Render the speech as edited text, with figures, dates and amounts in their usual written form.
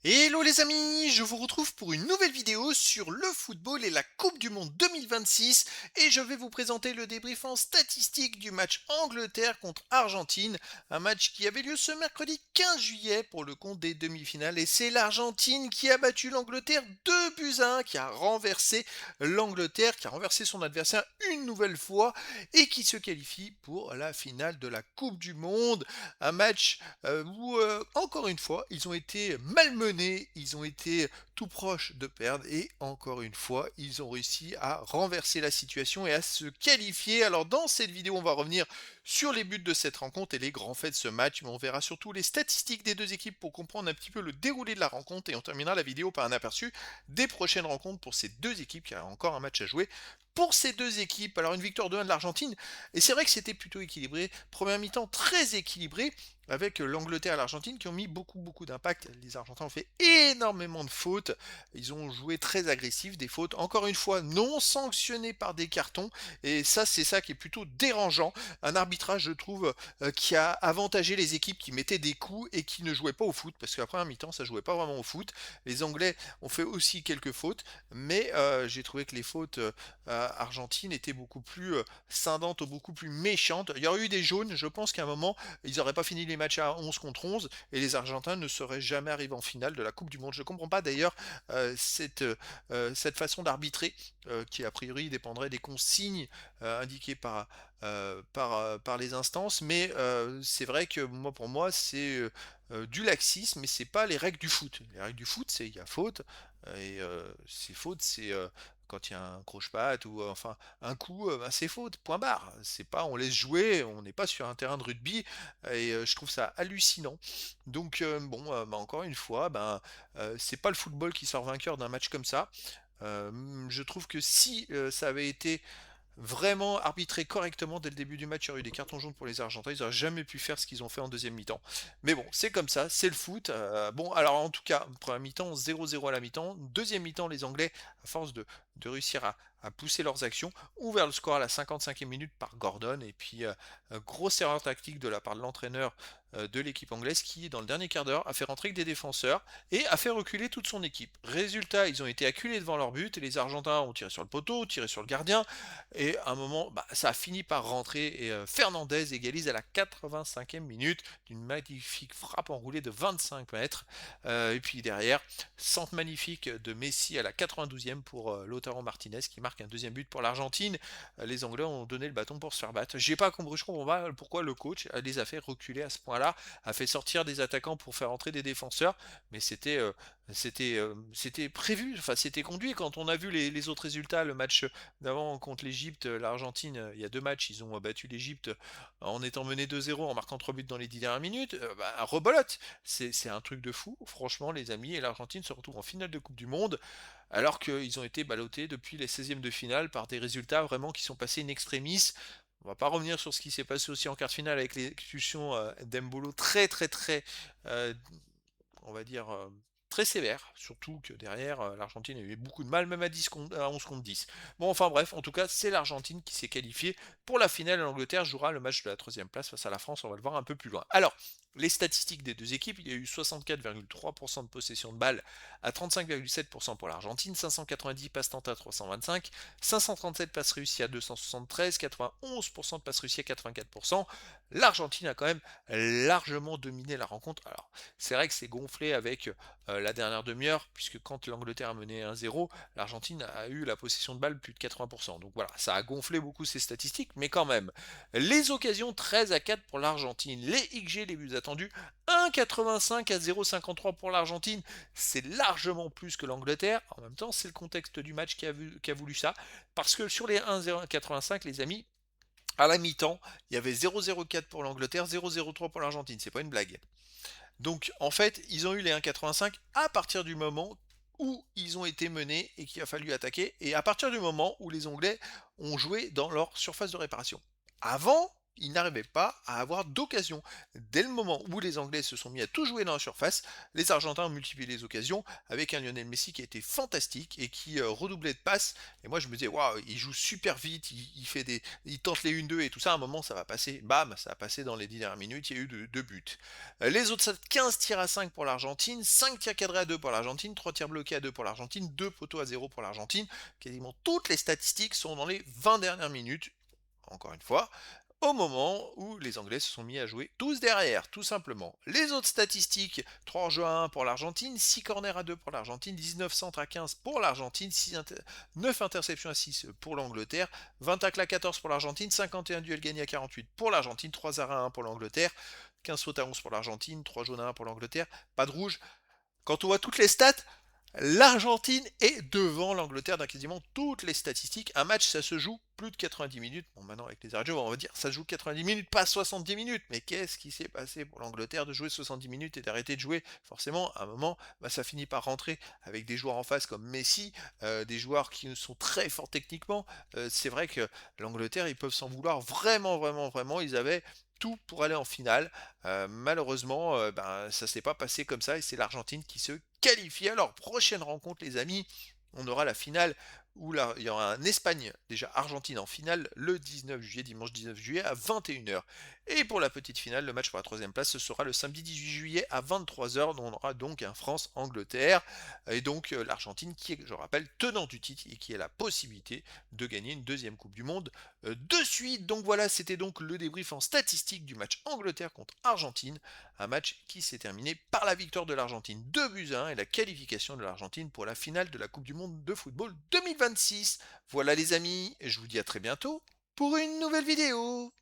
Hello les amis, je vous retrouve pour une nouvelle vidéo sur le football et la Coupe du Monde 2026 et je vais vous présenter le débrief en statistique du match Angleterre contre Argentine, un match qui avait lieu ce mercredi 15 juillet pour le compte des demi-finales et c'est l'Argentine qui a battu l'Angleterre 2 buts à 1, qui a renversé l'Angleterre, qui a renversé son adversaire une nouvelle fois et qui se qualifie pour la finale de la Coupe du Monde, un match où, encore une fois, ils ont été malmenés, ils ont été tout proches de perdre et encore une fois, ils ont réussi à renverser la situation et à se qualifier. Alors dans cette vidéo, on va revenir sur les buts de cette rencontre et les grands faits de ce match, mais on verra surtout les statistiques des deux équipes pour comprendre un petit peu le déroulé de la rencontre et on terminera la vidéo par un aperçu des prochaines rencontres pour ces deux équipes, qui a encore un match à jouer. Pour ces deux équipes, alors une victoire 2-1 de l'Argentine, et c'est vrai que c'était plutôt équilibré, première mi-temps très équilibré, avec l'Angleterre et l'Argentine qui ont mis beaucoup d'impact. Les Argentins ont fait énormément de fautes, ils ont joué très agressif, des fautes encore une fois non sanctionnées par des cartons, et ça c'est ça qui est plutôt dérangeant. Un arbitrage je trouve qui a avantagé les équipes qui mettaient des coups et qui ne jouaient pas au foot, parce que la première mi-temps ça jouait pas vraiment au foot. Les Anglais ont fait aussi quelques fautes, mais j'ai trouvé que les fautes argentines étaient beaucoup plus scindantes, beaucoup plus méchantes. Il y aurait eu des jaunes, je pense qu'à un moment ils n'auraient pas fini les matchs à 11 contre 11 et les Argentins ne seraient jamais arrivés en finale de la Coupe du Monde. Je ne comprends pas d'ailleurs cette façon d'arbitrer qui a priori dépendrait des consignes indiquées par les instances, mais c'est vrai que moi pour moi c'est du laxisme, mais c'est pas les règles du foot. Les règles du foot, c'est il y a faute et ces fautes, c'est quand il y a un croche-patte ou enfin un coup, bah, c'est faute, point barre. C'est pas on laisse jouer, on n'est pas sur un terrain de rugby et je trouve ça hallucinant. Donc bon, bah, encore une fois, ben, c'est pas le football qui sort vainqueur d'un match comme ça. Je trouve que si, ça avait été vraiment arbitré correctement dès le début du match, il y aurait eu des cartons jaunes pour les Argentins, ils auraient jamais pu faire ce qu'ils ont fait en deuxième mi-temps. Mais bon, c'est comme ça, c'est le foot. Bon, alors en tout cas, première mi-temps, 0-0 à la mi-temps. Deuxième mi-temps, les Anglais, à force de réussir à pousser leurs actions, ont ouvert le score à la 55e minute par Gordon. Et puis, grosse erreur tactique de la part de l'entraîneur de l'équipe anglaise qui, dans le dernier quart d'heure, a fait rentrer que des défenseurs et a fait reculer toute son équipe. Résultat, ils ont été acculés devant leur but et les Argentins ont tiré sur le poteau, tiré sur le gardien. Et à un moment, bah, ça a fini par rentrer et Fernandez égalise à la 85e minute d'une magnifique frappe enroulée de 25 mètres. Et puis derrière, centre magnifique de Messi à la 92e pour Lautaro Martinez qui marque un deuxième but pour l'Argentine. Les Anglais ont donné le bâton pour se faire battre. J'ai pas compris, je comprends pas pourquoi le coach les a fait reculer à ce point-là, a fait sortir des attaquants pour faire entrer des défenseurs, mais c'était prévu, enfin c'était conduit quand on a vu les autres résultats, le match d'avant contre l'Égypte, l'Argentine, il y a deux matchs, ils ont battu l'Égypte en étant menés 2-0 en marquant 3 buts dans les 10 dernières minutes. Bah, rebolote, c'est un truc de fou, franchement les amis, et l'Argentine se retrouve en finale de Coupe du Monde, alors qu'ils ont été ballottés depuis les 16e de finale par des résultats vraiment qui sont passés in extremis. On va pas revenir sur ce qui s'est passé aussi en quart de finale avec l'expulsion d'Embolo très euh, on va dire, très sévère, surtout que derrière, l'Argentine a eu beaucoup de mal, même à 11 contre 10. Bon, enfin bref, en tout cas, c'est l'Argentine qui s'est qualifiée pour la finale et l'Angleterre jouera le match de la troisième place face à la France, on va le voir un peu plus loin. Alors, les statistiques des deux équipes, il y a eu 64,3% de possession de balle à 35,7% pour l'Argentine, 590 passes tentées à 325, 537 passes réussies à 273, 91% de passes réussies à 84%. L'Argentine a quand même largement dominé la rencontre. Alors, c'est vrai que c'est gonflé avec la dernière demi-heure, puisque quand l'Angleterre a mené 1-0, l'Argentine a eu la possession de balle plus de 80%. Donc voilà, ça a gonflé beaucoup ces statistiques, mais quand même. Les occasions 13-4 pour l'Argentine, les XG, les buts attendus, 1,85 à 0,53 pour l'Argentine, c'est largement plus que l'Angleterre. En même temps, c'est le contexte du match qui a voulu ça, parce que sur les 1,85, les amis, à la mi-temps, il y avait 0,04 pour l'Angleterre, 0,03 pour l'Argentine, c'est pas une blague. Donc en fait, ils ont eu les 1,85 à partir du moment où ils ont été menés et qu'il a fallu attaquer, et à partir du moment où les Anglais ont joué dans leur surface de réparation. Avant, ils n'arrivaient pas à avoir d'occasion. Dès le moment où les Anglais se sont mis à tout jouer dans la surface, les Argentins ont multiplié les occasions avec un Lionel Messi qui a été fantastique et qui redoublait de passes. Et moi, je me disais, waouh, il joue super vite, il tente les 1-2 et tout ça. À un moment, ça va passer. Bam, ça a passé dans les 10 dernières minutes. Il y a eu deux buts. Les autres, 15 tirs à 5 pour l'Argentine, 5 tirs cadrés à 2 pour l'Argentine, 3 tirs bloqués à 2 pour l'Argentine, 2 poteaux à 0 pour l'Argentine. Quasiment toutes les statistiques sont dans les 20 dernières minutes. Encore une fois, au moment où les Anglais se sont mis à jouer tous derrière, tout simplement. Les autres statistiques, 3 jeux à 1 pour l'Argentine, 6 corners à 2 pour l'Argentine, 19 centres à 15 pour l'Argentine, 9 interceptions à 6 pour l'Angleterre, 20 tacles à 14 pour l'Argentine, 51 duels gagnés à 48 pour l'Argentine, 3 arrêts à 1 pour l'Angleterre, 15 fautes à 11 pour l'Argentine, 3 jaunes à 1 pour l'Angleterre, pas de rouge. Quand on voit toutes les stats, l'Argentine est devant l'Angleterre dans quasiment toutes les statistiques. Un match, ça se joue plus de 90 minutes. Bon, maintenant, avec les arrêts de jeu, on va dire ça se joue 90 minutes, pas 70 minutes. Mais qu'est-ce qui s'est passé pour l'Angleterre de jouer 70 minutes et d'arrêter de jouer? Forcément, à un moment, bah, ça finit par rentrer avec des joueurs en face comme Messi, des joueurs qui sont très forts techniquement. C'est vrai que l'Angleterre, ils peuvent s'en vouloir vraiment, vraiment, vraiment. Ils avaient tout pour aller en finale. Malheureusement, ben, ça ne s'est pas passé comme ça et c'est l'Argentine qui se qualifie. Alors, prochaine rencontre, les amis, on aura la finale où là, il y aura un Espagne, déjà Argentine en finale, le 19 juillet, dimanche 19 juillet à 21h. Et pour la petite finale, le match pour la troisième place, ce sera le samedi 18 juillet à 23h. On aura donc un France-Angleterre. Et donc l'Argentine qui est, je rappelle, tenant du titre et qui a la possibilité de gagner une deuxième Coupe du Monde de suite. Donc voilà, c'était donc le débrief en statistique du match Angleterre contre Argentine. Un match qui s'est terminé par la victoire de l'Argentine 2 buts à 1 et la qualification de l'Argentine pour la finale de la Coupe du Monde de football 2026. Voilà les amis, je vous dis à très bientôt pour une nouvelle vidéo.